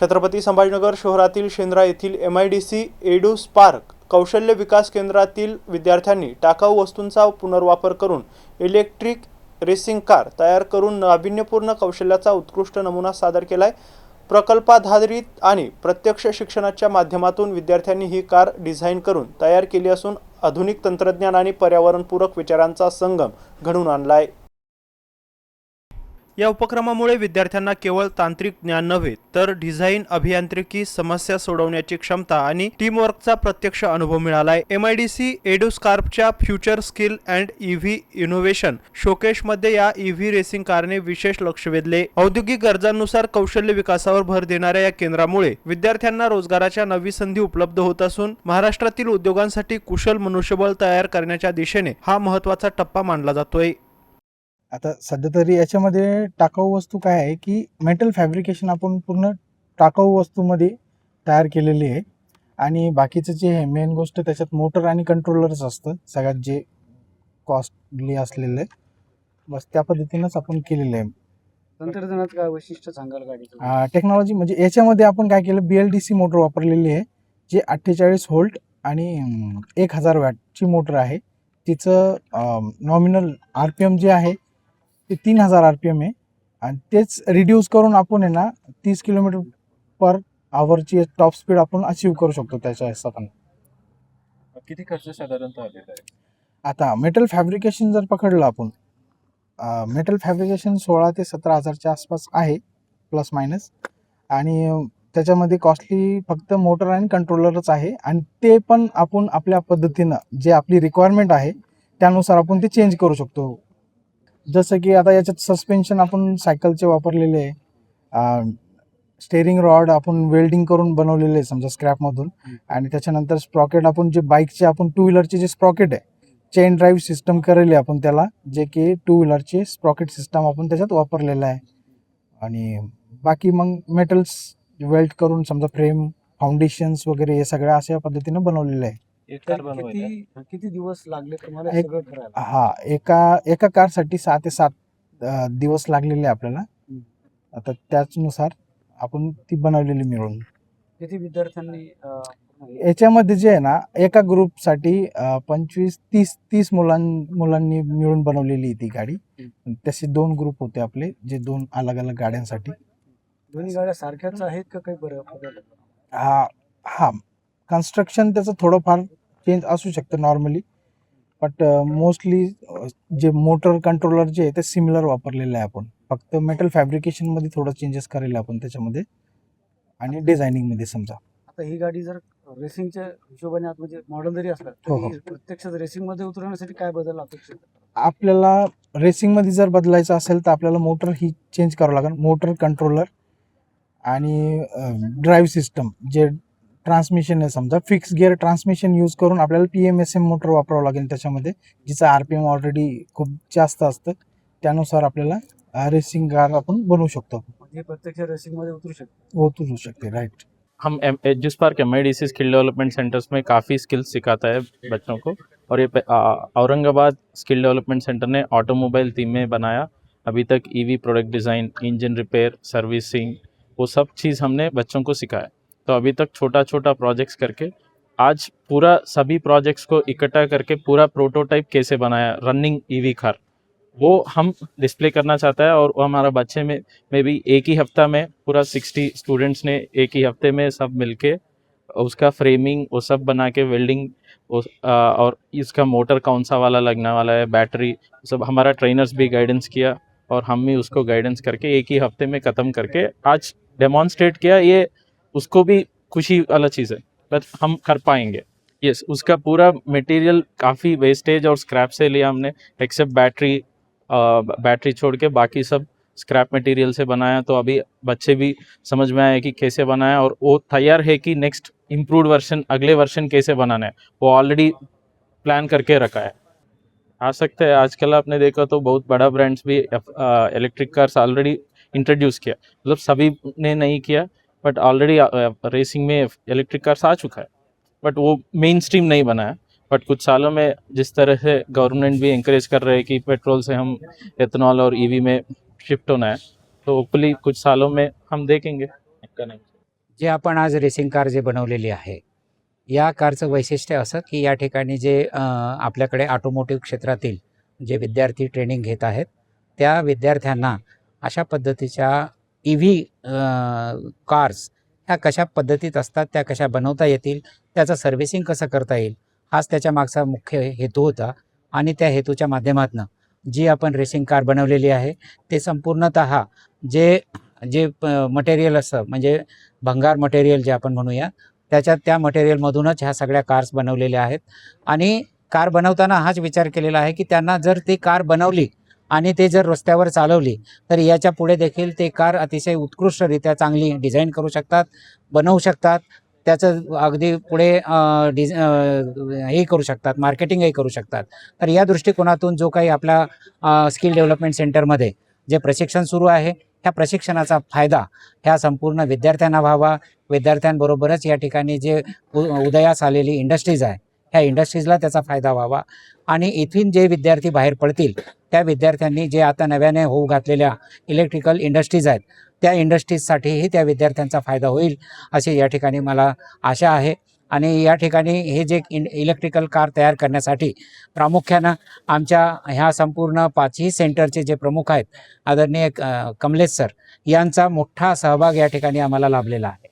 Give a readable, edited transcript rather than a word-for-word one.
छत्रपती संभाजीनगर शहरातील शेंद्रा येथील MIDC edu spark कौशल्य विकास केंद्रातील विद्यार्थ्यांनी टाकाऊ वस्तूंचा पुनर्वापर करून इलेक्ट्रिक रेसिंग कार तयार करून नाविन्यपूर्ण कौशल्याचा उत्कृष्ट नमुना सादर केलाय। प्रकल्पाधारित आणि प्रत्यक्ष शिक्षणाच्या माध्यमातून विद्यार्थ्यांनी ही कार डिझाइन करून तयार केली असून आधुनिक तंत्रज्ञान आणि पर्यावरणपूरक विचारांचा संगम घडवून आणलाय। या उपक्रमामुळे विद्यार्थ्यांना केवळ तांत्रिक ज्ञान नव्हे तर डिझाइन, अभियांत्रिकी, समस्या सोडवण्याची क्षमता आणि टीमवर्कचा प्रत्यक्ष अनुभव मिळालाय। MIDC एडू स्पार्कच्या future skill and EV innovation शोकेसमध्ये या EV रेसिंग कारने विशेष लक्ष वेधले। औद्योगिक गरजांनुसार कौशल्य विकासावर भर देणाऱ्या या केंद्रामुळे विद्यार्थ्यांना रोजगाराच्या नवी संधी उपलब्ध होत असून महाराष्ट्रातील उद्योगांसाठी कुशल मनुष्यबळ तयार करण्याच्या दिशेने हा महत्त्वाचा टप्पा मानला जातोय। आता सध्या तरी याच्यामध्ये टाकाऊ वस्तू काय आहे की मेटल फॅब्रिकेशन आपण पूर्ण टाकाऊ वस्तूमध्ये तयार केलेली आहे आणि बाकीचं जे आहे मेन गोष्ट त्याच्यात मोटर आणि कंट्रोलरच असतं सगळ्यात जे कॉस्टली असलेलं आहे, बस त्या पद्धतीनंच आपण केलेलं आहे। तंत्रज्ञानात काय वैशिष्ट्य सांगाल गाडीचं? टेक्नॉलॉजी म्हणजे याच्यामध्ये आपण काय केलं, BLDC मोटर वापरलेली आहे जे 48 व्होल्ट आणि 1000 वॅटची मोटर आहे। तिचं नॉमिनल RPM जे आहे ते 3000 RPM आहे आणि तेच रिड्यूस करून आपण आहे ना 30 km/h टॉप स्पीड आपण अचीव करू शकतो त्याच्या हिशोबाने। किती खर्च साधारणतः आलेला आहे? आता मेटल फॅब्रिकेशन जर पकडलं आपण, मेटल फॅब्रिकेशन 16 ते 17,000च्या आसपास आहे प्लस मायनस, आणि त्याच्यामध्ये कॉस्टली फक्त मोटर आणि कंट्रोलरच आहे आणि ते पण आपण आपल्या पद्धतीनं जे आपली रिक्वायरमेंट आहे त्यानुसार आपण ते चेंज करू शकतो। जसं की आता याच्यात सस्पेन्शन आपण सायकलचे वापरलेले आहे, स्टेअरिंग रॉड आपण वेल्डिंग करून बनवलेले आहे समजा स्क्रॅपमधून, आणि त्याच्यानंतर स्प्रॉकेट आपण जे बाईकचे आपण 2 व्हीलरचे जे स्प्रॉकेट आहे चेन ड्राईव्ह सिस्टम करेल आपण त्याला, जे की 2 व्हीलरचे स्प्रॉकेट सिस्टम आपण त्याच्यात वापरलेलं आहे। आणि बाकी मग मेटल्स वेल्ड करून समजा फ्रेम, फाउंडेशन्स वगैरे हे सगळं अशा पद्धतीनं बनवलेलं आहे। किती दिवस लागले तुम्हाला सगळं करायला? एका कारसाठी 6 ते 7 दिवस लागलेले आपल्याला। आता त्याचनुसार आपण ती बनवलेली मिळून। किती विद्यार्थ्यांनी याच्यामध्ये जे आहे ना एका ग्रुपसाठी 25-30 मुलांनी मिळून बनवलेली ती गाडी। तसे 2 ग्रुप होते आपले, जे 2 अलग अलग गाड्यांसाठी। दोन्ही गाड्या सारख्याच आहेत का काही बरं? हा कन्स्ट्रक्शन त्याचं थोडंफार चेंज असू शकतं नॉर्मली, बट मोस्टली जे मोटर कंट्रोलर जे आहे ते सिमिलर वापरलेलं आहे आपण, फक्त मेटल फॅब्रिकेशनमध्ये थोडं चेंजेस करेल आपण त्याच्यामध्ये आणि डिझायनिंगमध्ये समजा। आता ही गाडी जर रेसिंगच्या हिशोबाने म्हणजे मॉडेल जरी असलं तरी प्रत्यक्षात रेसिंगमध्ये उतरवण्यासाठी काय बदल अपेक्षित? आपल्याला रेसिंगमध्ये जर बदलायचं असेल तर आपल्याला मोटर ही चेंज करावं लागेल, मोटर कंट्रोलर आणि ड्राईव्ह सिस्टम जे ट्रान्समिशन आहे समजा फिक्स गिअर ट्रान्समिशन यूज करून आपल्याला PMSM मोटर वापरावं लागेल त्याच्यामध्ये, जिचं RPM ऑलरेडी खूप जास्त असतं, त्यानुसार आपल्याला रेसिंग कार आपण बनवू शकतो। म्हणजे प्रत्यक्ष रेसिंगमध्ये उतरू शकते, राइट। हम edu spark MIDC skill development centers में काफ़ी स्किल्स सिखाता है बच्चों को, और ये औरंगाबाद स्किल डेवलपमेंट सेंटर ने ऑटोमोबाइल थीम में बनाया। अभी तक EV product design, engine repair, servicing, वो सब चीज़ हमने बच्चों को सिखाया। तो अभी तक छोटा छोटा प्रोजेक्ट्स करके आज पूरा सभी प्रोजेक्ट्स को इकट्ठा करके पूरा प्रोटोटाइप कैसे बनाया रनिंग EV कार, वो हम डिस्प्ले करना चाहता है। और हमारा बच्चे में भी एक ही हफ्ता में पूरा 60 स्टूडेंट्स ने एक ही हफ्ते में सब मिलके उसका फ्रेमिंग वो सब बना के वेल्डिंग और इसका मोटर कौन सा वाला लगने वाला है, बैटरी सब हमारा ट्रेनर्स भी गाइडेंस किया और हम भी उसको गाइडेंस करके एक ही हफ्ते में ख़त्म करके आज डेमॉन्स्ट्रेट किया। ये उसको भी खुशी वाला चीज़ है, बट हम कर पाएंगे। यस, उसका पूरा मटेरियल काफ़ी वेस्टेज और स्क्रैप से लिया हमने, एक्सेप्ट बैटरी छोड़ के बाकी सब स्क्रैप मटेरियल से बनाया। तो अभी बच्चे भी समझ में आया कि कैसे बनाया, और वो तैयार है कि नेक्स्ट इम्प्रूव्ड वर्जन, अगले वर्जन कैसे बनाना है वो ऑलरेडी प्लान करके रखा है। आ सकते हैं आजकल आपने देखा तो बहुत बड़ा ब्रांड्स भी इलेक्ट्रिक कार्स ऑलरेडी इंट्रोड्यूस किया, मतलब सभी ने नहीं किया, बट ऑलरेडी रेसिंग में इलेक्ट्रिक कार्स आ चुका है, बट वो मेन स्ट्रीम नहीं बना है। बट कुछ सालों में जिस तरह से गवर्नमेंट भी इंकरेज कर रहे हैं कि पेट्रोल से हम एथनॉल और EV में शिफ्ट होना है, तो होपफुली कुछ सालों में हम देखेंगे। जे आपण आज रेसिंग कार जे बनवलेली आहे, या कारचं वैशिष्ट्य असं की या ठिकाणी जे आपल्याकडे ऑटोमोटिव्ह क्षेत्रातील जे विद्यार्थी ट्रेनिंग घेत आहेत, त्या विद्यार्थ्यांना अशा पद्धतीच्या EV कार्स ह्या कशा पद्धतीत असतात, त्या कशा बनवता येतील, त्याचं सर्व्हिसिंग कसं करता येईल, हाच त्याच्या मागचा मुख्य हेतू होता. आणि त्या हेतूच्या माध्यमातून जी आपण रेसिंग कार बनवलेली आहे, ते संपूर्णतः जे जे मटेरियल असतं, म्हणजे भंगार मटेरियल जे आपण म्हणूया, त्या मटेरियलमधूनच ह्या सगळ्या कार्स बनवलेल्या आहेत. आणि कार बनवताना हाच विचार केलेला आहे की त्यांना जर ती कार बनवली आणि ते जर रस्त्यावर चालवली, तर याच्या पुढे देखील ते कार अतिशय उत्कृष्टरित्या चांगली डिझाईन करू शकतात, बनवू शकतात. त्याचं अगदी पुढे हे करू शकतात, मार्केटिंगही करू शकतात. तर या दृष्टिकोनातून जो काही आपला स्किल डेव्हलपमेंट सेंटरमध्ये जे प्रशिक्षण सुरू आहे, ह्या प्रशिक्षणाचा फायदा ह्या संपूर्ण विद्यार्थ्यांना व्हावा. विद्यार्थ्यांबरोबरच या ठिकाणी जे उदयास आलेली इंडस्ट्रीज आहे, ह्या इंडस्ट्रीजला त्याचा फायदा व्हावा. आणि इथून जे विद्यार्थी बाहेर पडतील, त्या विद्यार्थ्यांनी जे आता नव्याने होऊ घातलेल्या इलेक्ट्रिकल इंडस्ट्रीज आहेत, त्या इंडस्ट्रीजसाठीही त्या विद्यार्थ्यांचा फायदा होईल अशी या ठिकाणी मला आशा आहे. आणि या ठिकाणी हे जे इलेक्ट्रिकल कार तयार करण्यासाठी प्रामुख्यानं आमच्या ह्या संपूर्ण 5ही सेंटरचे जे प्रमुख आहेत, आदरणीय कमलेश सर यांचा मोठा सहभाग या ठिकाणी आम्हाला लाभलेला आहे.